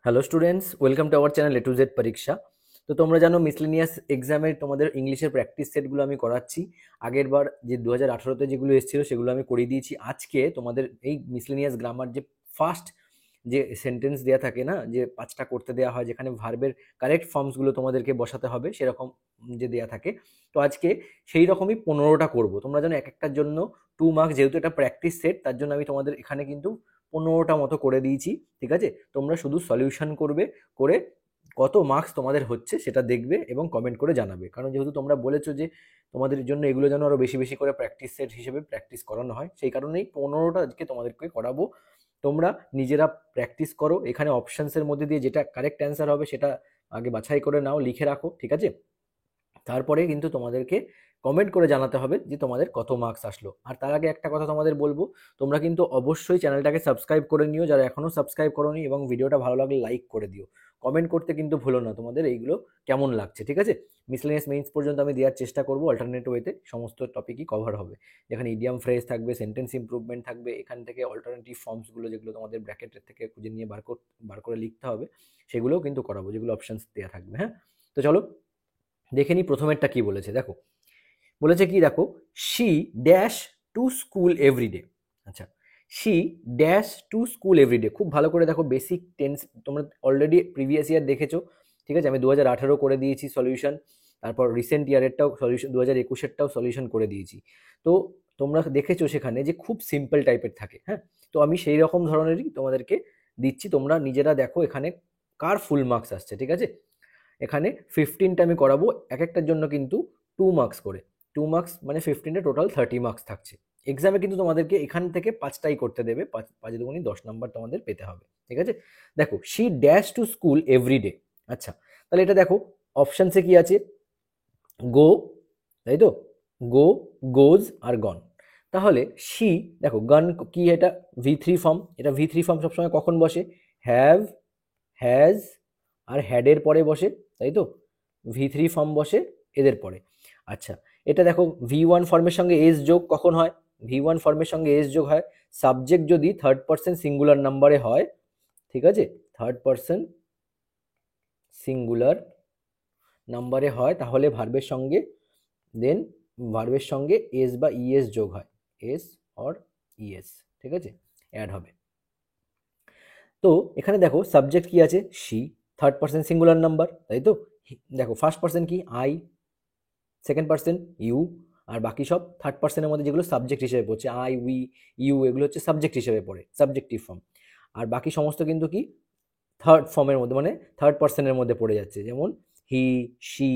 Hello students, welcome to our channel A to Z পরীক্ষা। তো তোমরা জানো মিসলেনিয়াস এক্সামে তোমাদের ইংলিশের প্র্যাকটিস সেটগুলো আমি করাচ্ছি। আগের বার যে 2018-তে যেগুলো এসেছিলো সেগুলো আমি করিয়ে দিয়েছি। আজকে তোমাদের এই মিসলেনিয়াস গ্রামার যে ফার্স্ট যে সেন্টেন্স দেওয়া থাকে না, যে 5টা করতে দেওয়া হয়, যেখানে ভার্বের কারেক্ট ফর্মসগুলো তোমাদেরকে বসাতে হবে, সেরকম যে দেওয়া থাকে। তো আজকে সেই রকমই 15টা করবো। তোমরা জানো এক একটার জন্য 2 মার্কস, যেহেতু এটা প্র্যাকটিস সেট তার জন্য আমি তোমাদের এখানে কিন্তু 15টা মতো করে দিয়েছি। ঠিক আছে, তোমরা শুধু সলিউশন করবে, করে কত মার্কস তোমাদের হচ্ছে সেটা দেখবে এবং কমেন্ট করে জানাবে। কারণ যেহেতু তোমরা বলেছো যে তোমাদের জন্য এগুলো যেন আরো বেশি বেশি করে প্র্যাকটিস সেট হিসেবে প্র্যাকটিস করানো হয়, সেই কারণেই 15টা আজকে তোমাদেরকে করাবো। তোমরা নিজেরা প্র্যাকটিস করো, এখানে অপশনসের মধ্যে দিয়ে যেটা কারেক্ট অ্যান্সার হবে সেটা আগে বাছাই করে নাও, লিখে রাখো। ঠিক আছে, তারপরে কিন্তু তোমাদেরকে কমেন্ট করে জানাতে হবে যে তোমাদের কত মার্কস আসলো। আর তার আগে একটা কথা তোমাদের বলবো, তোমরা কিন্তু অবশ্যই চ্যানেলটাকে সাবস্ক্রাইব করে নিও যারা এখনো সাবস্ক্রাইব করোনি, এবং ভিডিওটা ভালো লাগলে লাইক করে দিও। কমেন্ট করতে কিন্তু ভুলো না তোমাদের এইগুলো কেমন লাগছে। ঠিক আছে, মিসলেনিয়াস মেইনস পর্যন্ত আমি দেওয়ার চেষ্টা করবো, অল্টারনেট ওয়েতে সমস্ত টপিকই কভার হবে, যেখানে ইডিয়াম ফ্রেজ থাকবে, সেন্টেন্স ইমপ্রুভমেন্ট থাকবে, এখান থেকে অল্টারনেটিভ ফর্মসগুলো যেগুলো তোমাদের ব্র্যাকেটের থেকে খুঁজে নিয়ে বার করে লিখতে হবে, সেগুলোও কিন্তু করাবো, যেগুলো অপশানস দেওয়া থাকবে। হ্যাঁ, তো চলো দেখে নি প্রথমেরটা কি বলেছে। দেখো, বলেছে কি, দেখো, she dash to school everyday. আচ্ছা, she dash to school everyday, খুব ভালো করে দেখো, বেসিক টেন্স তোমরা অলরেডি প্রিভিয়াস ইয়ার দেখেছো। ঠিক আছে, আমি 2018 করে দিয়েছি সলিউশন, তারপর রিসেন্ট ইয়ারেরটাও সলিউশন, 2021-এরটাও সলিউশন করে দিয়েছি। তো তোমরা দেখেছো সেখানে যে খুব সিম্পল টাইপের থাকে। হ্যাঁ, তো আমি সেই রকম ধরনেরই তোমাদেরকে দিচ্ছি, তোমরা নিজেরা দেখো এখানে কার ফুল মার্কস আসছে। ঠিক আছে, এখানে 15টা আমি করাবো, এক একটার জন্য কিন্তু 2 মার্কস করে। 2 মার্কস মানে 15-এ টোটাল 30 মার্কস থাকছে। এক্সামে কিন্তু তোমাদেরকে এখান থেকে 5টাই করতে দেবে, 5 দুগুণি 10 নাম্বার তোমাদের পেতে হবে। ঠিক আছে, দেখো, she dash to school everyday. আচ্ছা, তাহলে এটা দেখো অপশানসে কি আছে, গো, তাই তো, গো, গোজ আর গন। তাহলে শি, দেখো গান কি, এটা V3 ফর্ম, এটা V3 ফর্ম সবসময় কখন বসে, হ্যাভ, হ্যাজ আর হ্যাডের পরে বসে, তাই তো, V3 ফর্ম বসে এদের পরে। আচ্ছা, এটা দেখো V1 ফর্মের সঙ্গে এস যোগ কখন হয়, V1 ফর্মের সঙ্গে এস যোগ হয় সাবজেক্ট যদি থার্ড পার্সন সিঙ্গুলার নাম্বারে হয়। ঠিক আছে, থার্ড পার্সন সিঙ্গুলার নাম্বারে হয়, তাহলে ভার্বের সঙ্গে দেন ভার্বের সঙ্গে এস বা ইএস যোগ হয়, এস অর ইএস। ঠিক আছে, অ্যাড হবে। তো এখানে দেখো সাবজেক্ট কি আছে, she, third person singular number, তাই তো। দেখো ফার্স্ট পার্সন কি, আই, সেকেন্ড পার্সন ইউ, আর বাকি সব থার্ড পার্সনের মধ্যে যেগুলো সাবজেক্ট হিসেবে পড়ছে, আই, উই, ইউ, এগুলো হচ্ছে সাবজেক্ট হিসেবে পড়ে, সাবজেক্টিভ ফর্ম। আর বাকি সমস্ত কিন্তু কি, থার্ড ফর্মের মধ্যে, মানে থার্ড পার্সনের মধ্যে পড়ে যাচ্ছে, যেমন হি, শি,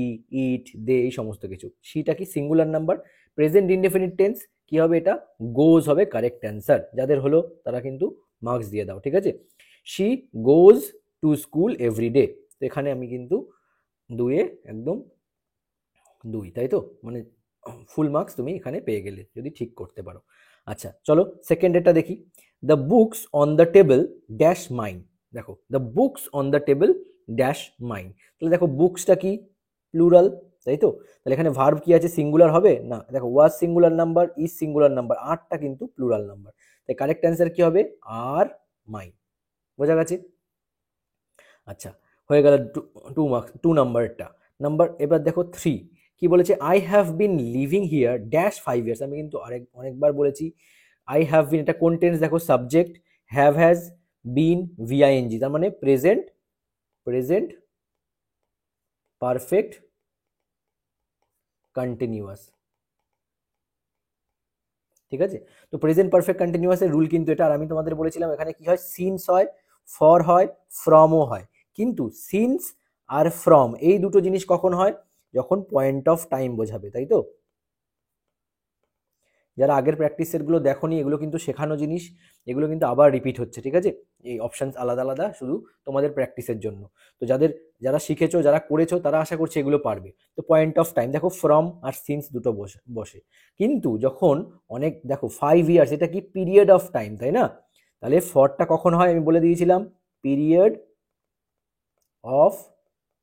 ইট, দে, এই সমস্ত কিছু। শিটা কি singular number, present indefinite tense কি হবে, এটা গোজ হবে কারেক্ট অ্যান্সার। যাদের হলো তারা কিন্তু মার্কস দিয়ে দাও। ঠিক আছে, she goes to school everyday, তো এখানে আমি কিন্তু 2-এ একদম 2, তাই তো, মানে ফুল মার্কস তুমি এখানে পেয়ে গেলে যদি ঠিক করতে পারো। আচ্ছা, চলো সেকেন্ড এটা দেখি, the books on the table dash mine. দেখো, the books on the table dash mine, তাহলে দেখো বুকসটা কি, প্লুরাল, তাই তো, তাহলে এখানে ভার্ব কি আছে, সিঙ্গুলার হবে না, দেখো was singular number, is singular number, আরটা কিন্তু প্লুরাল নাম্বার, তাই কারেক্ট অ্যান্সার কি হবে, আর মাইন। বোঝা গেছে? আচ্ছা, হয়ে গেল 2 মার্কস, 2 নাম্বারটা। এবার দেখো 3 কি বলেছে, I have been living here dash 5 years. আমি কিন্তু অনেকবার বলেছি, আই হ্যাভ বিন, এটা কোন টেন্স, দেখো সাবজেক্ট, হ্যাভ হ্যাজ, বিন ভিআইএনজি, তার মানে প্রেজেন্ট, প্রেজেন্ট পারফেক্ট কন্টিনিউয়াস। ঠিক আছে, তো প্রেজেন্ট পারফেক্ট কন্টিনিউয়াসের রুল কিন্তু এটা। আর আমি তোমাদের বলেছিলাম এখানে কি হয়, সিন্স হয়, ফর হয়, ফ্রমও হয়। কিন্তু সিন্স আর ফ্রম এই দুটো জিনিস কখন হয়, যখন পয়েন্ট অফ টাইম বোঝাবে, তাই তো। যারা আগের প্র্যাকটিস সেটগুলো দেখোনি, এগুলো কিন্তু শেখানো জিনিস, এগুলো কিন্তু আবার রিপিট হচ্ছে। ঠিক আছে, এই অপশানস আলাদা আলাদা শুধু তোমাদের প্র্যাকটিসের জন্য। তো যারা শিখেছো, যারা করেছো, তারা আশা করছি এগুলো পারবে। তো পয়েন্ট অফ টাইম দেখো, ফ্রম আর সিন্স দুটো বসে। কিন্তু যখন অনেক, দেখো 5 ইয়ার্স, এটা কি পিরিয়ড অফ টাইম, তাই না, তাহলে ফরটা কখন হয় আমি বলে দিয়েছিলাম, পিরিয়ড অফ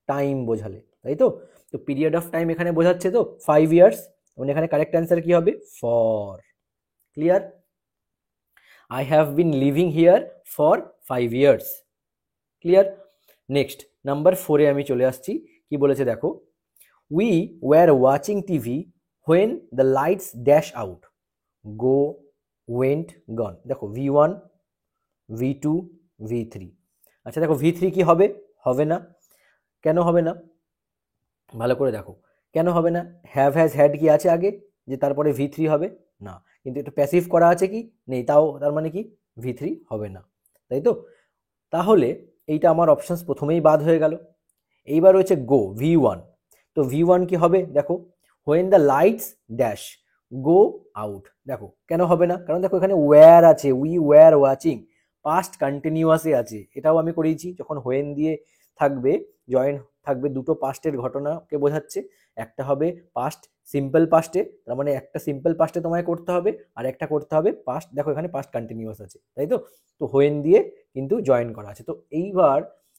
টাইম বোঝালে, তাই তো। তো পিরিয়ড অফ টাইম এখানে বোঝাচ্ছে তো 5 ইয়ার্স, মানে এখানে কারেক্ট অ্যান্সার কি হবে, for. Clear, I have been living here for 5 years. Clear. Next number 4-এ আমি চলে আসছি। কি বলেছে দেখো, we were watching TV when the lights dash out, go, went, gone. দেখো V1, V2, V3। আচ্ছা দেখো V3 কি হবে? হবে না। কেন হবে না? ভালো করে দেখো কেন হবে না। হ্যাভ হ্যাজ হ্যাড কি আছে আগে যে তারপরে V3 হবে? না। কিন্তু এটা প্যাসিভ করা আছে কি? নেই। তাও তার মানে কি V3 হবে না, তাই তো? তাহলে এইটা আমার অপশানস প্রথমেই বাদ হয়ে গেল। এইবার রয়েছে গো, V1। তো V1 কি হবে দেখো, when the lights dash go out. দেখো কেন হবে না? কারণ দেখো এখানে ওয়্যার আছে, উই ওয়্যার ওয়াচিং, পাস্ট কন্টিনিউয়াসে আছে। এটাও আমি করিয়েছি, যখন হোয়েন দিয়ে থাকবে, জয়েন থাকবে, দুটো পাস্টের ঘটনাকে বোঝাচ্ছে। একটা হবে পাস্ট সিম্পল পাস্টে, তার মানে একটা সিম্পল পাস্টে তোমায় করতে হবে, আর একটা করতে হবে পাস্ট। দেখো এখানে পাস্ট কন্টিনিউয়াস আছে, তাই তো? তো হোয়েন দিয়ে কিন্তু জয়েন করা আছে। তো এইবার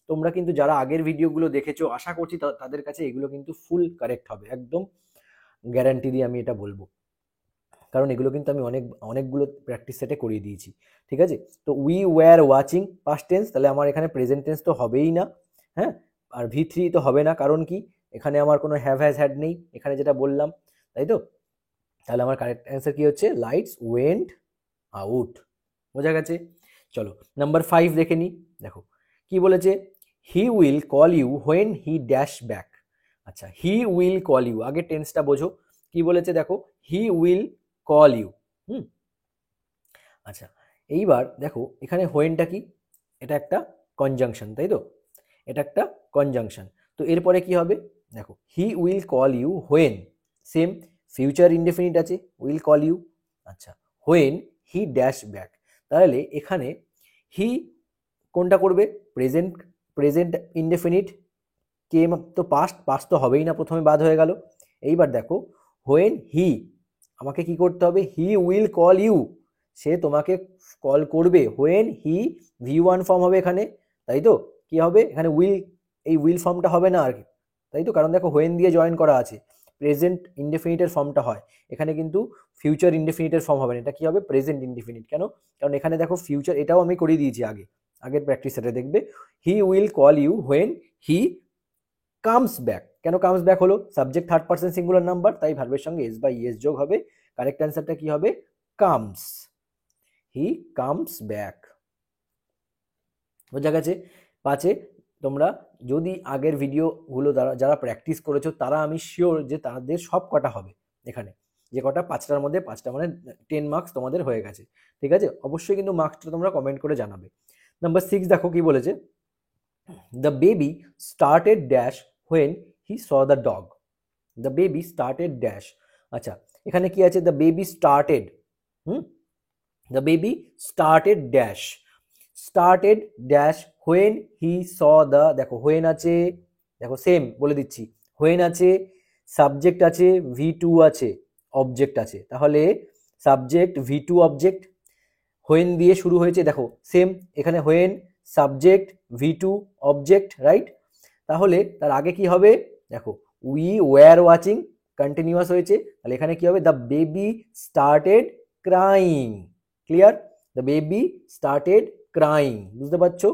তোমরা কিন্তু যারা আগের ভিডিওগুলো দেখেছো, আশা করছি তাদের কাছে এগুলো কিন্তু ফুল কারেক্ট হবে, একদম গ্যারান্টি দিয়ে আমি এটা বলবো। কারণ এগুলো কিন্তু আমি অনেকগুলো প্র্যাকটিস সেটে করিয়ে দিয়েছি, ঠিক আছে? তো we were watching past tense, তাহলে আমার এখানে প্রেজেন্ট টেন্স তো হবেই না, হ্যাঁ। আর V3 তো হবে না, কারণ কি এখানে আমার কোনো হ্যাভ হ্যাজ হ্যাড নেই, এখানে যেটা বললাম, তাই তো? তাহলে আমার কারেক্ট অ্যান্সার কি হচ্ছে? Lights went out. বোঝা গেছে? চলো নাম্বার 5 দেখে নিই। দেখো কি বলেছে, he will call you when he dash back. আচ্ছা হি উইল কল ইউ, আগে টেন্সটা বোঝো। কি বলেছে দেখো, হি উইল কল ইউ। হুম। আচ্ছা এইবার দেখো এখানে হোয়েনটা কি, এটা একটা কনজাংশন, তাই তো? এটা একটা কনজাংশন। তো এরপরে কি হবে দেখো, he will call you when, same future indefinite আছে, উইল কল ইউ। আচ্ছা হোয়েন হি ড্যাশ ব্যাক, তাহলে এখানে হি কোনটা করবে? Present, present indefinite. কে তো পাস্ট, পাস্ট তো হবেই না, প্রথমে বাদ হয়ে গেল। এইবার দেখো হোয়েন হি, আমাকে কি করতে হবে? হি উইল কল ইউ, সে তোমাকে কল করবে। হোয়েন হি V1 ফর্ম হবে এখানে, তাই তো? কি হবে এখানে? উইল, এই উইল ফর্মটা হবে না আর কি, তাই তো? কারণ দেখো হোয়েন দিয়ে জয়েন করা আছে, প্রেজেন্ট ইনডেফিনিটের ফর্মটা হয় এখানে, কিন্তু ফিউচার ইনডেফিনিটের ফর্ম হবে না। এটা কি হবে? Present indefinite. কেন? কারণ এখানে দেখো ফিউচার, এটাও আমি করিয়ে দিয়েছি আগের প্র্যাকটিস সেটে দেখবে। He will call you when he comes back. কেন কামস ব্যাক হলো? Subject third person singular number, তাই ভার্বের সঙ্গে এস বা ইএস যোগ হবে। কারেক্ট অ্যান্সারটা কি হবে? কামস, হি কামস ব্যাক। বোঝা গেছে? 5-এ তোমরা যদি আগের ভিডিওগুলো যারা প্র্যাকটিস করেছো, তারা আমি শিওর যে তাদের সব কটা হবে এখানে, যে কটা 5টার মধ্যে 5টা, মানে 10 মার্কস তোমাদের হয়ে গেছে, ঠিক আছে? অবশ্যই কিন্তু মার্কসটা তোমরা কমেন্ট করে জানাবে। নাম্বার 6 দেখো কি বলেছে, the baby started dash when he saw the dog. The baby started dash. আচ্ছা এখানে কি আছে? The baby started, hmm, the baby started dash, started dash when he saw the. দেখো হোয়েন আছে, দেখো সেম বলে দিচ্ছি, হোয়েন আছে, সাবজেক্ট আছে, V2 আছে, অবজেক্ট আছে। তাহলে সাবজেক্ট V2 অবজেক্ট, হোয়েন দিয়ে শুরু হয়েছে, দেখো সেম এখানে when subject V2 object, right? তাহলে তার আগে কি হবে দেখো, উই ওয়্যার ওয়াচিং কন্টিনিউয়াস হয়েছে, তাহলে এখানে কি হবে? The baby started crying. Clear? The baby started crying, বুঝতে পারছো?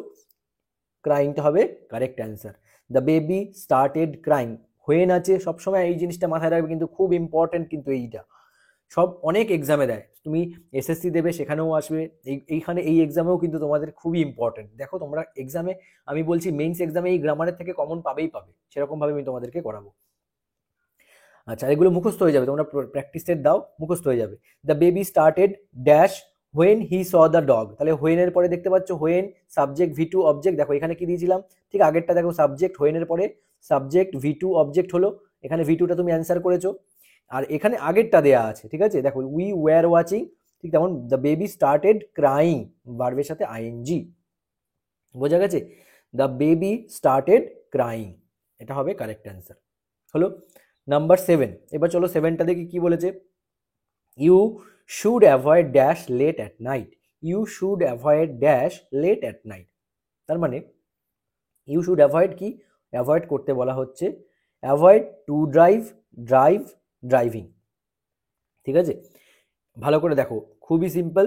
ক্রাইংটা হবে correct answer. The baby started crying, when আছে, সবসময় এই জিনিসটা মাথায় রাখবে, কিন্তু খুব ইম্পর্টেন্ট কিন্তু এইটা, সব অনেক এক্সামে দেয়। তুমি SSC দেবে, সেখানেও আসবে, এইখানে এই এক্সামেও কিন্তু তোমাদের খুবই ইম্পর্টেন্ট। দেখো তোমরা এক্সামে, আমি বলছি মেইনস এক্সামে এই গ্রামারের থেকে কমন পাবেই পাবে, সেরকমভাবে আমি তোমাদেরকে করাবো। আচ্ছা এগুলো মুখস্থ হয়ে যাবে, তোমরা প্র্যাকটিস সেট দাও, মুখস্থ হয়ে যাবে। The baby started dash when he saw the dog. তাহলে হোয়েনের পরে দেখতে পাচ্ছ হোয়েন সাবজেক্ট V2 অবজেক্ট। দেখো এখানে কি দিয়েছিলাম, ঠিক আগেরটা দেখো, সাবজেক্ট হোয়েনের পরে সাবজেক্ট V2 অবজেক্ট হলো, এখানে V2টা তুমি অ্যান্সার করেছো। আর এখানে আগেরটা দেয়া আছে, ঠিক আছে? দেখো উই ওয়্যার ওয়াচিং, ঠিক তেমন দ্য বেবি স্টার্টেড ক্রাইং, ভার্বের সাথে ING। বোঝা গেছে? দ্য বেবি স্টার্টেড ক্রাইং, এটা হবে কারেক্ট অ্যান্সার। হলো নাম্বার 7। এবার চলো 7টা দেখি কি বলেছে। You should avoid dash late at night. You should avoid dash late at night, তার মানে ইউ শুড অ্যাভয়েড কি? অ্যাভয়েড করতে বলা হচ্ছে, avoid to drive, drive, driving, ঠিক আছে? ভালো করে দেখো, খুবই সিম্পল।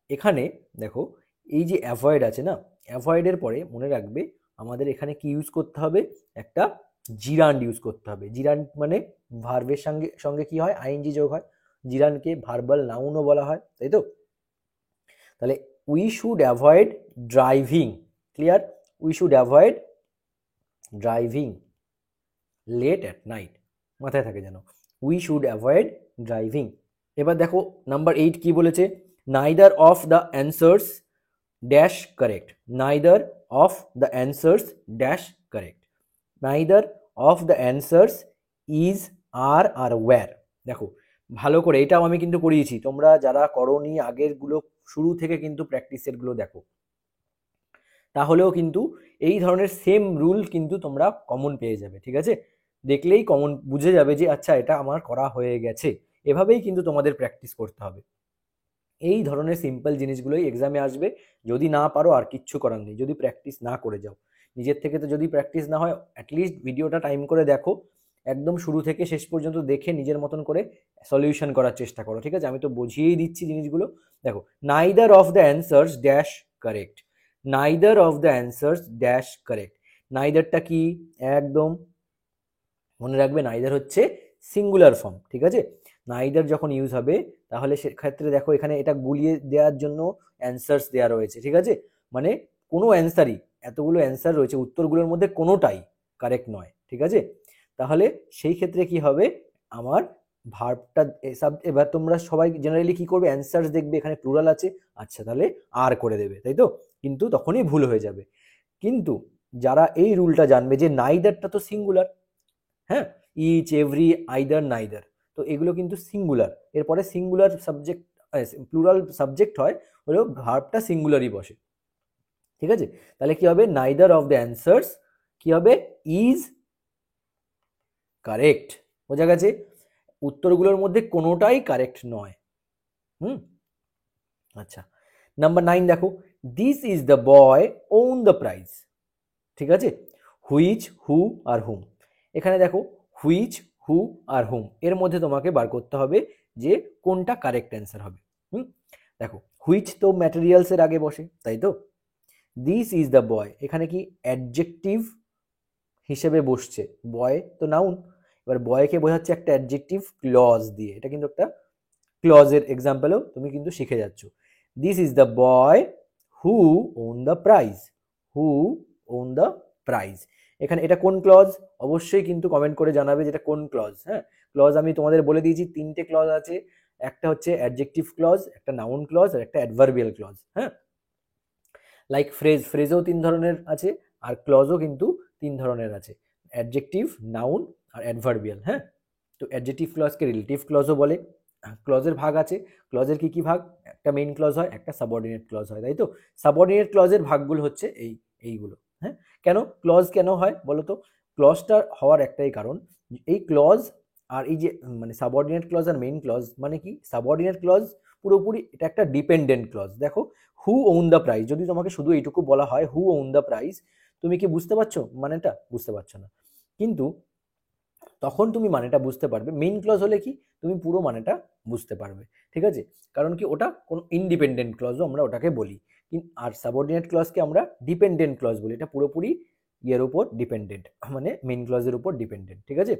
এখানে দেখো এই যে অ্যাভয়েড আছে না, অ্যাভয়েডের পরে মনে রাখবে আমাদের এখানে কি ইউজ করতে হবে, একটা জিরান্ড ইউজ করতে হবে। জিরান্ড মানে ভার্বের সঙ্গে সঙ্গে কি হয়, আইএনজি যোগ হয়। জিরান্ডকে ভার্বাল নাউনও বলা হয়, তাই তো। তাহলে we should avoid driving, clear, we should avoid driving late at night, মাথায় থাকে যেন, উই শুড অ্যাভয়েড ড্রাইভিং। এবার দেখো নাম্বার 8 কি বলেছে, neither of the answers dash correct, neither of the answers dash correct, neither of the answers is are were. দেখো ভালো করে, এটাও আমি কিন্তু করিয়েছি, তোমরা যারা করোনি আগেরগুলো শুরু থেকে কিন্তু প্র্যাকটিস সেটগুলো দেখো, তাহলেও কিন্তু এই ধরনের সেম রুল কিন্তু তোমরা কমন পেয়ে যাবে, ঠিক আছে। দেখলেই কমন বুঝে যাবে যে আচ্ছা এটা আমার করা হয়ে গেছে। এভাবেই কিন্তু তোমাদের প্র্যাকটিস করতে হবে। এই ধরনের সিম্পল জিনিসগুলোই এক্সামে আসবে। যদি না পারো আর কিচ্ছু করার নেই, যদি প্র্যাকটিস না করে যাও নিজের থেকে, তো যদি প্র্যাকটিস না হয় অ্যাটলিস্ট ভিডিওটা টাইম করে দেখো, একদম শুরু থেকে শেষ পর্যন্ত দেখে নিজের মতন করে সলিউশন করার চেষ্টা করো, ঠিক আছে। আমি তো বুঝিয়েই দিচ্ছি জিনিসগুলো। দেখো, neither of the answers dash correct, neither of the answers dash correct. নাইদারটা কি, একদম মনে রাখবে, নাইদার হচ্ছে সিঙ্গুলার ফর্ম, ঠিক আছে। নাইদার যখন ইউজ হবে তাহলে সেক্ষেত্রে দেখো এখানে এটা গুলিয়ে দেওয়ার জন্য অ্যান্সার্স দেওয়া রয়েছে, ঠিক আছে। মানে কোনো অ্যান্সারই, এতগুলো অ্যান্সার রয়েছে, উত্তরগুলোর মধ্যে কোনোটাই কারেক্ট নয়, ঠিক আছে। তাহলে সেই ক্ষেত্রে কি হবে, আমার ভার্বটা সব, এবার তোমরা সবাই জেনারেলি কি করবে, অ্যান্সার্স দেখবে এখানে প্লুরাল আছে, আচ্ছা তাহলে আর করে দেবে, তাই তো, কিন্তু তখনই ভুল হয়ে যাবে। কিন্তু যারা এই রুলটা জানবে যে নাইদারটা তো সিঙ্গুলার, হ্যাঁ, ইচ, এভরি, আইদার, নাইদার, তো এগুলো কিন্তু সিঙ্গুলার, এরপরে সিঙ্গুলার সাবজেক্ট, প্লুরাল সাবজেক্ট হয়, হলেও ভার্বটা সিঙ্গুলারই বসে, ঠিক আছে। তাহলে কি হবে, নাইদার অফ দ্য অ্যান্সার্স কি হবে, ইজ কারেক্ট, বোঝা গেছে। উত্তরগুলোর মধ্যে কোনোটাই কারেক্ট নয়। আচ্ছা, নাম্বার 9 দেখো, this is the boy won the prize, ঠিক আছে। হুইচ, হু আর হুম, এখানে দেখো হুইচ, হু আর হুম, এর মধ্যে তোমাকে বার করতে হবে যে কোনটা কারেক্ট অ্যান্সার হবে। দেখো হুইচ তো ম্যাটেরিয়ালসের আগে বসে, তাই তো। দিস ইজ দ্য বয়, এখানে কি অ্যাডজেক্টিভ হিসেবে বসছে, বয় তো নাউন, এবার বয়কে বোঝাচ্ছে একটা অ্যাডজেক্টিভ ক্লজ দিয়ে, এটা কিন্তু একটা ক্লজের এক্সাম্পলও তুমি কিন্তু শিখে যাচ্ছ। This is the boy who won the prize, who won the prize, এখানে এটা কোন ক্লজ, অবশ্যই কিন্তু কমেন্ট করে জানাবে যেটা কোন ক্লজ। হ্যাঁ, ক্লজ আমি তোমাদের বলে দিয়েছি, 3টে ক্লজ আছে, একটা হচ্ছে অ্যাডজেক্টিভ ক্লজ, একটা নাউন ক্লজ আর একটা অ্যাডভার্বিয়াল ক্লজ। হ্যাঁ, লাইক ফ্রেজ, ফ্রেজও 3 ধরনের আছে, আর ক্লজও কিন্তু 3 ধরনের আছে, অ্যাডজেক্টিভ, নাউন আর অ্যাডভার্বিয়াল। হ্যাঁ, তো অ্যাডজেক্টিভ ক্লজকে রিলেটিভ ক্লজও বলে। ক্লজের ভাগ আছে, ক্লজের কি কি ভাগ, একটা মেইন ক্লজ হয়, একটা সাবঅর্ডিনেট ক্লজ হয়, তাই তো। সাবঅর্ডিনেট ক্লজের ভাগগুলো হচ্ছে এইগুলো। হ্যাঁ, কেন ক্লজ কেন হয় বলো তো, ক্লজটা হওয়ার একটাই কারণ, এই ক্লজ আর এই যে মানে সাবঅর্ডিনেট ক্লজ আর মেইন ক্লজ মানে কি, সাবঅর্ডিনেট ক্লজ পুরোপুরি এটা একটা ডিপেন্ডেন্ট ক্লজ। দেখো, হু ওন দ্য প্রাইজ, যদি তোমাকে শুধু এইটুকু বলা হয় হু ওন দ্য প্রাইজ, তুমি কি বুঝতে পারছো মানেটা, বুঝতে পারছো না, কিন্তু তখন তুমি মানেটা বুঝতে পারবে। মেইন ক্লজ হলে কি, তুমি পুরো মানেটা বুঝতে পারবে, ঠিক আছে। কারণ কি, ওটা কোনো ইন্ডিপেন্ডেন্ট ক্লজও আমরা ওটাকে বলি, আর সাবঅর্ডিনেট ক্লজকে আমরা ডিপেন্ডেন্ট ক্লজ বলি, এটা পুরোপুরি ইয়ের উপর ডিপেন্ডেন্ট, মানে মেইন ক্লজের উপর ডিপেন্ডেন্ট, ঠিক আছে।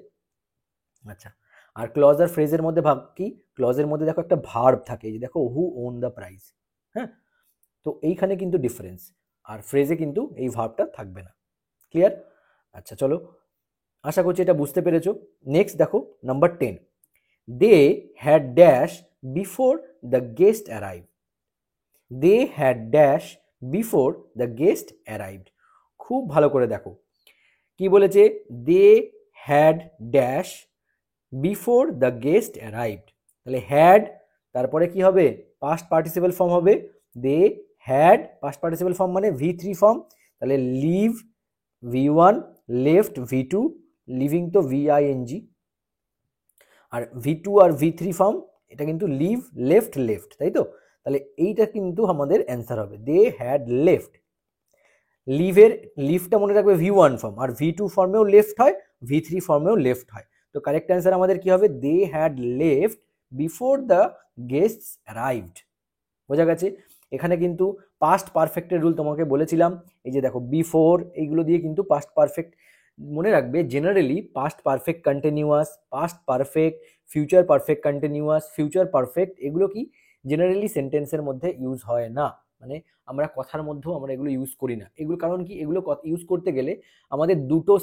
আচ্ছা, আর ক্লজ আর ফ্রেজের মধ্যে ভাব কি, ক্লজের মধ্যে দেখো একটা ভার্ব থাকে, এই যে দেখো হু ওন দ্য প্রাইজ। হ্যাঁ, তো এইখানে কিন্তু ডিফারেন্স, আর ফ্রেজে কিন্তু এই ভার্বটা থাকবে না, ক্লিয়ার। আচ্ছা চলো, আশা করছি এটা বুঝতে পেরেছো। নেক্সট দেখো number 10, they had dash before the guest arrive, they had dash before the guest arrived. খুব ভালো করে দেখো কি বলেছে, they had dash before the guest arrived, তাহলে হ্যাড, তারপরে কি হবে, পাস্ট পার্টিসিপল ফর্ম হবে, they had, past participle form মানে V3 ফর্ম, তাহলে leave V1, left V2, living তো VING, আর V2 আর V3 ফর্ম এটা কিন্তু লিভ, লেফট, লেফট, তাই তো। তাহলে এইটা কিন্তু আমাদের অ্যান্সার হবে, দে হ্যাড লেফট। লিভের লিফটটা মনে রাখবে V1 ফর্ম, আর V2 ফর্মেও লেফট হয়, V3 ফর্মেও লেফট হয়, তো কারেক্ট অ্যান্সার আমাদের কি হবে, they had left before the guests arrived, বোঝা গেছে। এখানে কিন্তু পাস্ট পারফেক্টের রুল তোমাকে বলেছিলাম, এই যে দেখো বিফোর, এইগুলো দিয়ে কিন্তু পাস্ট পারফেক্ট মনে রাখবে। Generally past perfect continuous, past perfect, future perfect continuous, future perfect, এগুলো কি জেনারেলি সেন্টেন্সের মধ্যে ইউজ হয় না, মানে আমরা কথার মধ্যেও আমরা এগুলো ইউজ করি না। এগুলো কারণ কি, এগুলো ইউজ করতে গেলে আমাদের দুটো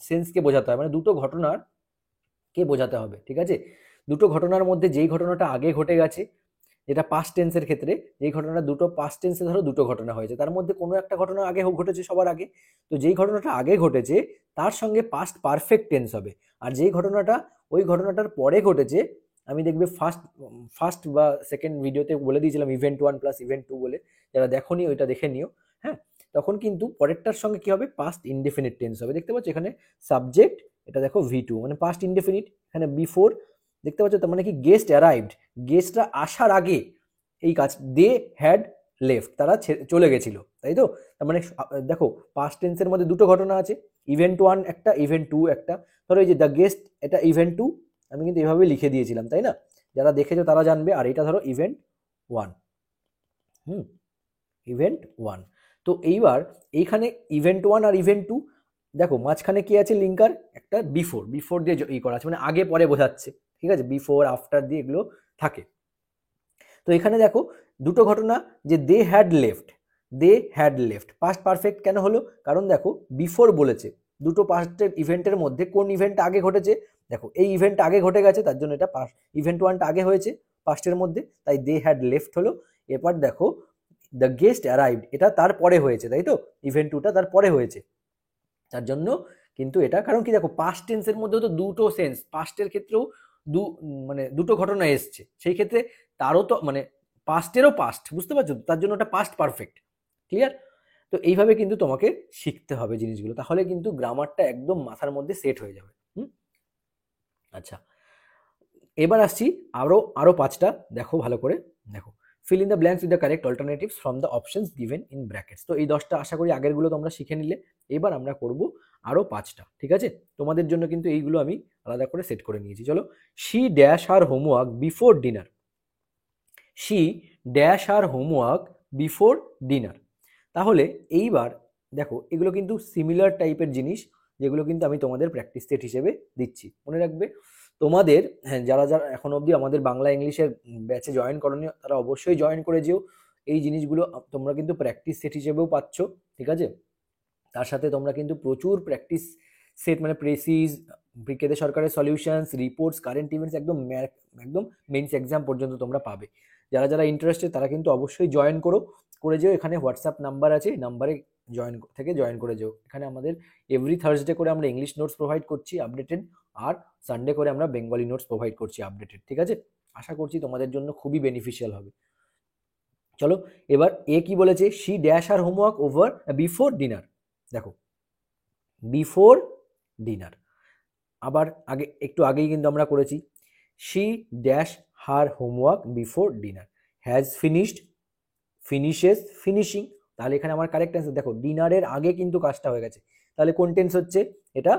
সেন্সকে বোঝাতে হয়, মানে দুটো ঘটনার কে বোঝাতে হবে, ঠিক আছে? দুটো ঘটনার মধ্যে যেই ঘটনাটা আগে ঘটে গেছে, যেটা পাস্ট টেন্সের ক্ষেত্রে, যেই ঘটনাটা দুটো পাস্ট টেন্সে ধরো দুটো ঘটনা হয়েছে, তার মধ্যে কোনো একটা ঘটনা আগে ঘটেছে সবার আগে, তো যেই ঘটনাটা আগে ঘটেছে তার সঙ্গে পাস্ট পারফেক্ট টেন্স হবে। আর যেই ঘটনাটা ওই ঘটনাটার পরে ঘটেছে, আমি দেখবে ফার্স্ট বা সেকেন্ড ভিডিওতে বলে দিয়েছিলাম ইভেন্ট 1 প্লাস ইভেন্ট 2 বলে, যারা দেখোনি ওইটা দেখে নিও। হ্যাঁ, তখন কিন্তু পরেরটার সঙ্গে কি হবে, পাস্ট ইনডেফিনিট টেন্স হবে। দেখতে পাচ্ছ এখানে সাবজেক্ট, এটা দেখো V2 মানে পাস্ট ইনডেফিনিট, এখানে বিফোর, দেখতে পাচ্ছ তার মানে কি গেস্ট অ্যারাইভড, গেস্টরা আসার আগে এই কাজ, দে হ্যাড লেফট, তারা চলে গেছিল, তাই তো? তার মানে দেখো পাস্ট টেন্সের মধ্যে দুটো ঘটনা আছে, ইভেন্ট 1 একটা, ইভেন্ট 2 একটা। ধরো এই যে দ্য গেস্ট, এটা ইভেন্ট 2, আমি কিন্তু এভাবে লিখে দিয়েছিলাম, তাই না? যারা দেখেছো তারা জানবে। আর এটা ধরো ইভেন্ট 1, ইভেন্ট 1। তো এইবার এইখানে ইভেন্ট 1 আর ইভেন্ট 2, দেখো মাঝখানে কি আছে লিঙ্কার, একটা বিফোর, বিফোর দিয়ে ই করা আছে, মানে আগে পরে বোঝাচ্ছে, ঠিক আছে? বিফোর আফটার দিয়ে এগুলো থাকে। তো এখানে দেখো দুটো ঘটনা, যে they had left, they had left past perfect কেন হলো, কারণ দেখো বিফোর বলেছে, দুটো পাস্টের ইভেন্টের মধ্যে কোন ইভেন্ট আগে ঘটেছে, দেখো এই ইভেন্ট আগে ঘটে গেছে, তার জন্য এটা পাস্ট, ইভেন্ট 1টা আগে হয়েছে পাস্টের মধ্যে, তাই দে হ্যাড লেফট হলো। এরপর দেখো দ্য গেস্ট অ্যারাইভড, এটা তারপরে হয়েছে, তাই তো? ইভেন্ট 2টা তারপরে হয়েছে, তার জন্য কিন্তু এটা, কারণ কি দেখো পাস্ট টেন্সের মধ্যেও তো দুটো সেন্স, পাস্টের ক্ষেত্রেও মানে দুটো ঘটনা এসছে, সেই ক্ষেত্রে তারও তো মানে পাস্টেরও পাস্ট, বুঝতে পারছো? তার জন্য ওটা পাস্ট পারফেক্ট, ক্লিয়ার? তো এইভাবে কিন্তু তোমাকে শিখতে হবে জিনিসগুলো, তাহলে কিন্তু গ্রামারটা একদম মাথার মধ্যে সেট হয়ে যাবে। আচ্ছা, এবার আসছি আরো আরো 5টা, দেখো ভালো করে দেখো। Fill in the blanks with the correct alternatives from the options given in brackets. তো এই 10টা আশা করি আগেরগুলো তোমরা শিখে নিলে। এবার আমরা করব আরো 5টা, ঠিক আছে? তোমাদের জন্য কিন্তু এইগুলো আমি আলাদা করে সেট করে নিয়েছি। চলো, she dash her homework before dinner, she dash her homework before dinner. তাহলে এইবার দেখো এগুলো কিন্তু সিমিলার টাইপের জিনিস, যেগুলো কিন্তু আমি তোমাদের প্র্যাকটিস সেট হিসেবে দিচ্ছি। মনে রাখবে তোমাদের, হ্যাঁ, যারা যারা এখন অবধি আমাদের বাংলা ইংলিশের ব্যাচে জয়েন করনি, তারা অবশ্যই জয়েন করে যেও। এই জিনিসগুলো তোমরা কিন্তু প্র্যাকটিস সেট হিসেবেও পাচ্ছ, ঠিক আছে? তার সাথে তোমরা কিন্তু প্রচুর প্র্যাকটিস সেট, মানে প্রেসিজ, কেন্দ্র সরকারের সলিউশনস, রিপোর্টস, কারেন্ট ইভেন্টস, একদম একদম মেন্স এক্সাম পর্যন্ত তোমরা পাবে। যারা যারা ইন্টারেস্টেড তারা কিন্তু অবশ্যই জয়েন করে যেও। এখানে হোয়াটসঅ্যাপ নাম্বার আছে, নাম্বারে জয়েন করে যেও। এখানে আমাদের এভরি থার্সডে করে আমরা ইংলিশ নোটস প্রোভাইড করছি আপডেটেড, আর সানডে করে আমরা বেঙ্গলি নোটস প্রোভাইড করছি আপডেটেড, ঠিক আছে? আশা করছি তোমাদের জন্য খুবই বেনিফিশিয়াল হবে। চলো, এবার এ কি বলেছে, she dash her homework over before dinner. দেখো বিফোর ডিনার, আবার আগে একটু আগেই কিন্তু আমরা করেছি, she dash her homework before dinner, has finished, finishes, finishing. তাহলে এখানে আমার কারেক্ট অ্যান্সার, দেখো ডিনারের আগে কিন্তু কাজটা হয়ে গেছে, তাহলে কোন টেন্স হচ্ছে এটা?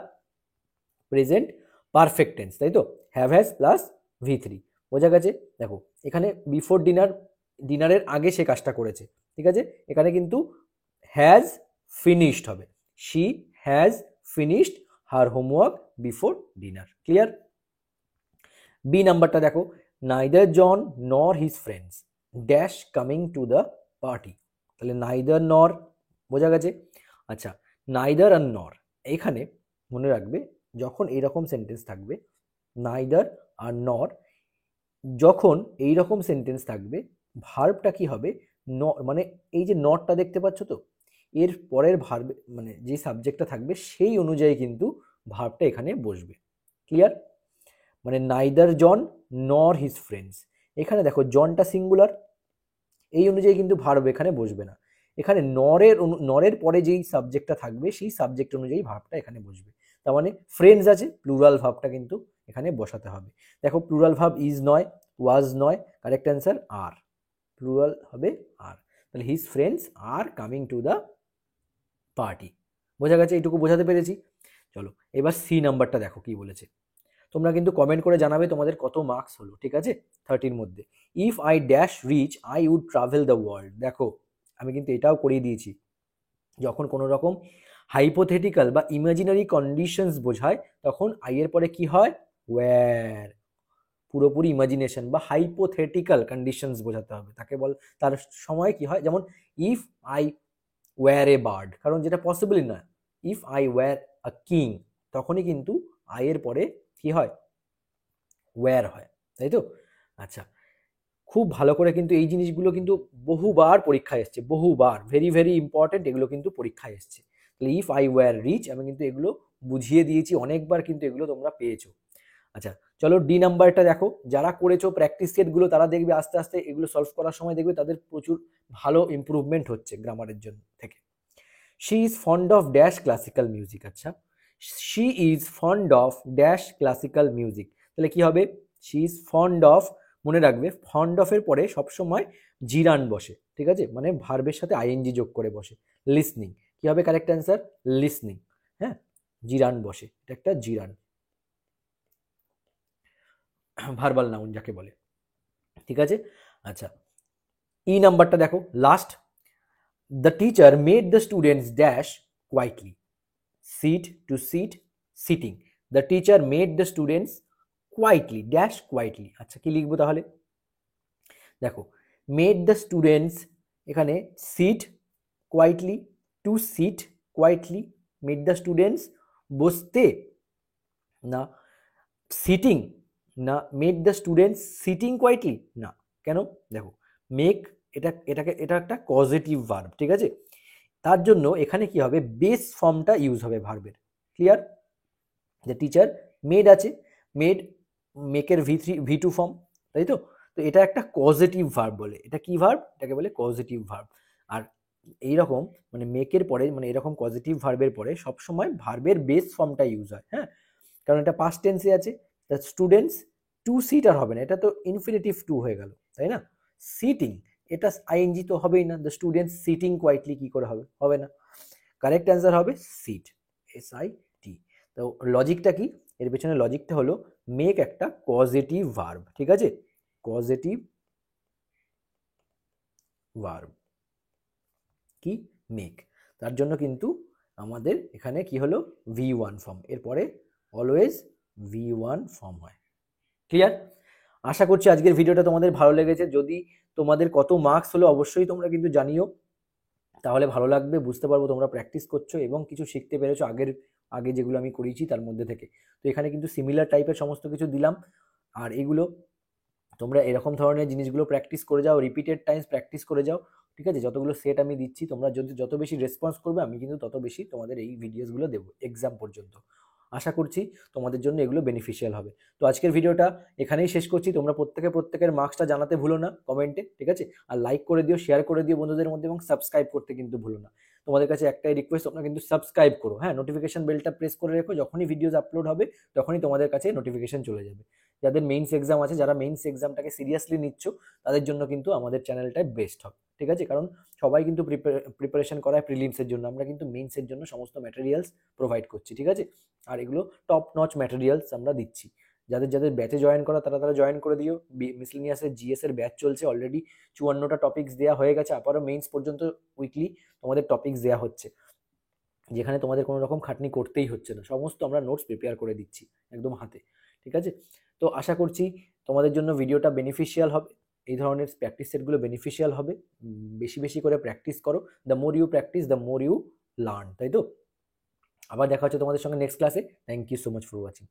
প্রেজেন্ট পারফেক্ট টেন্স, তাই তো? হ্যাভ হ্যাজ প্লাস V3, বোঝা গেছে? দেখো এখানে বিফোর ডিনার, ডিনারের আগে সে কাজটা করেছে, ঠিক আছে? এখানে কিন্তু হ্যাজ ফিনিশড হবে, she has finished her homework before dinner, clear? B নাম্বারটা দেখো, neither John nor his friends dash coming to the party. তাহলে নাইদার নর, বোঝা গেছে? আচ্ছা, নাইদার আর নর, এখানে মনে রাখবে যখন এইরকম সেন্টেন্স থাকবে, নাইদার আর নর, যখন এইরকম সেন্টেন্স থাকবে, ভার্বটা কি হবে? মানে এই যে নটটা দেখতে পাচ্ছ তো, এর পরের ভার্ব মানে যে সাবজেক্টটা থাকবে সেই অনুযায়ী কিন্তু ভার্বটা এখানে বসবে, ক্লিয়ার? মানে neither John nor his friends, এখানে দেখো জনটা সিঙ্গুলার, এই অনুযায়ী কিন্তু ভার্ব এখানে বসবে না। এখানে নরের পরে যেই সাবজেক্টটা থাকবে সেই সাবজেক্ট অনুযায়ী ভার্বটা এখানে বসবে। তার মানে ফ্রেন্ডস আছে, প্লুরাল ভার্বটা কিন্তু এখানে বসাতে হবে। দেখো প্লুরাল ভার্ব ইজ নয়, ওয়াজ নয়, কারেক্ট অ্যান্সার আর, প্লুরাল হবে আর। তাহলে his friends are coming to the party, বোঝা গেছে? এইটুকু বোঝাতে পেরেছি। চলো এবার সি নাম্বারটা দেখো কি বলেছে। তোমরা কিন্তু কমেন্ট করে জানাবে তোমাদের কত মার্কস হলো, ঠিক আছে? 30-র মধ্যে। If I dash reach I would travel the world. দেখো আমি কিন্তু এটাও করিয়ে দিয়েছি, যখন কোনো রকম হাইপোথেটিক্যাল বা ইমাজিনারি কন্ডিশনস বোঝায় তখন আই এর পরে কি হয়, ওয়্যার। পুরোপুরি ইমাজিনেশন বা হাইপোথেটিক্যাল কন্ডিশনস বোঝাতে হবে তাকে বল। তার সময় কি হয়, যেমন if I were a bird, কারণ যেটা পসিবলই না। If I were a king, তখনই কিন্তু আই এর পরে কি হয়, ওয়্যার হয়, তাই তো? আচ্ছা, খুব ভালো করে কিন্তু এই জিনিসগুলো কিন্তু বহুবার পরীক্ষায় এসছে, বহুবার, ভেরি ভেরি ইম্পর্টেন্ট, এগুলো কিন্তু পরীক্ষায় এসছে। তাহলে ইফ আই ওয়্যার রিচ, আমি কিন্তু এগুলো বুঝিয়ে দিয়েছি অনেকবার, কিন্তু এগুলো তোমরা পেয়েছো। আচ্ছা, চলো ডি নাম্বারটা দেখো। যারা করেছো প্র্যাকটিস সেটগুলো তারা দেখবে আস্তে আস্তে এগুলো সলভ করার সময় দেখবে তাদের প্রচুর ভালো ইমপ্রুভমেন্ট হচ্ছে গ্রামারের জন্য থেকে। She is fond of dash classical music. আচ্ছা, she is fond of dash classical music, তাহলে কি হবে, শি ইজ ফন্ড অফ, মনে রাখবে ফন্ড অফ এর পরে সবসময় জিরান বসে, ঠিক আছে, মানে ভার্বের সাথে আইএনজি যোগ করে বসে। লিসনিং, কি হবে কারেক্ট অ্যান্সার, লিসনিং। হ্যাঁ, জিরান বসে, এটা একটা জিরান, ভার্বাল নাউন যাকে বলে, ঠিক আছে। আচ্ছা, ই নাম্বারটা দেখো last. The teacher made the students dash quietly, sit to sit, sitting. The teacher made the students quietly dash quietly. আচ্ছা, কি লিখবো তাহলে, দেখো মেড দ্য স্টুডেন্টস, এখানে sit quietly, to sit quietly, made the students বসতে, না sitting, না made the students sitting quietly, না। কেন, দেখো মেক, এটা একটা পজিটিভ ভার্ব, ঠিক আছে, তার জন্য এখানে কি হবে, বেস ফর্মটা ইউজ হবে ভার্বের। ক্লিয়ার, যে টিচার মেড আছে, মেড মেকের ভি টু ফর্ম, তাই তো। তো এটা একটা পজিটিভ ভার্ব বলে, এটা কি ভার্ব, এটাকে বলে পজিটিভ ভার্ব। আর এইরকম মানে মেকের পরে, মানে এরকম পজিটিভ ভার্বের পরে সবসময় ভার্বের বেস ফর্মটা ইউজ হয়। হ্যাঁ, কারণ এটা পাস্ট টেন্সে আছে। দ্য স্টুডেন্টস টু সিট আর হবে না, এটা তো ইনফিনিটিভ টু হয়ে গেল, তাই না। সিটিং, এটা আইএনজি তো হবেই না, দ্য স্টুডেন্টস সিটিং কোয়াইটলি কি করে হবে, হবে না। কারেক্ট অ্যান্সার হবে সিট, SIT। তো লজিকটা কি, এর পেছনে লজিকটা হলো মেক একটা পজিটিভ ভার্ব, ঠিক আছে, পজিটিভ ভার্ব কি, মেক। তার জন্য কিন্তু আমাদের এখানে কি হলো, V1 ফর্ম, এরপরে অলওয়েজ V1 ফর্ম হয়। ক্লিয়ার, আশা করছি আজকের ভিডিওটা তোমাদের ভালো লেগেছে। যদি তোমাদের কত মার্কস হলো অবশ্যই তোমরা কিন্তু জানিও, তাহলে ভালো লাগবে, বুঝতে পারবো তোমরা প্র্যাকটিস করছো এবং কিছু শিখতে পেরেছো আগে যেগুলো আমি করিয়েছি তার মধ্যে থেকে। তো এখানে কিন্তু সিমিলার টাইপের সমস্ত কিছু দিলাম, আর এগুলো তোমরা এরকম ধরনের জিনিসগুলো প্র্যাকটিস করে যাও, রিপিটেড টাইমস প্র্যাকটিস করে যাও, ঠিক আছে। যতগুলো সেট আমি দিচ্ছি তোমরা যদি যত বেশি রেসপন্স করবে আমি কিন্তু তত বেশি তোমাদের এই ভিডিওসগুলো দেবো এক্সাম পর্যন্ত। আশা করছি তোমাদের জন্য এগুলো বেনিফিশিয়াল হবে। তো আজকের ভিডিওটা এখানেই শেষ করছি। তোমরা প্রত্যেকের মার্কসটা জানাতে ভুলো না কমেন্টে, ঠিক আছে, আর লাইক করে দিও, শেয়ার করে দিও বন্ধুদের মধ্যে, এবং সাবস্ক্রাইব করতে কিন্তু ভুলো না। তোমাদের কাছে একটাই রিকোয়েস্ট, তোমরা কিন্তু সাবস্ক্রাইব করো, হ্যাঁ, নোটিফিকেশন বেলটা প্রেস করে রেখো, যখনই ভিডিওস আপলোড হবে তখনই তোমাদের কাছে নোটিফিকেশন চলে যাবে। যাদের মেইনস এক্সাম আছে, যারা মেইনস এক্সামটাকে সিরিয়াসলি নিচ্ছ, তাদের জন্য কিন্তু আমাদের চ্যানেলটাই বেস্ট হবে, ঠিক আছে, কারণ সবাই কিন্তু প্রিপারেশন করায় প্রিলিমসের জন্য, আমরা কিন্তু মেইনসের জন্য সমস্ত ম্যাটেরিয়ালস প্রোভাইড করছি, ঠিক আছে। আর এগুলো টপ নচ ম্যাটেরিয়ালস আমরা দিচ্ছি। যাদের ব্যাচে জয়েন করা তারা জয়েন করে দিও। মিসলেনিয়াসের জিএস এর ব্যাচ চলছে, অলরেডি 54টা টপিক্স দেওয়া হয়ে গেছে, আবারও মেইনস পর্যন্ত উইকলি তোমাদের টপিক্স দেওয়া হচ্ছে, যেখানে তোমাদের কোনো রকম খাটনি করতেই হচ্ছে না, সমস্ত আমরা নোটস প্রিপেয়ার করে দিচ্ছি একদম হাতে, ঠিক আছে। তো আশা করছি তোমাদের জন্য ভিডিওটা বেনিফিশিয়াল হবে, এই ধরনের প্র্যাকটিস সেটগুলো বেনিফিশিয়াল হবে। বেশি বেশি করে প্র্যাকটিস করো, the more you practice the more you learn, তাই তো। আবার দেখা হচ্ছে তোমাদের সঙ্গে নেক্সট ক্লাসে। Thank you so much for watching.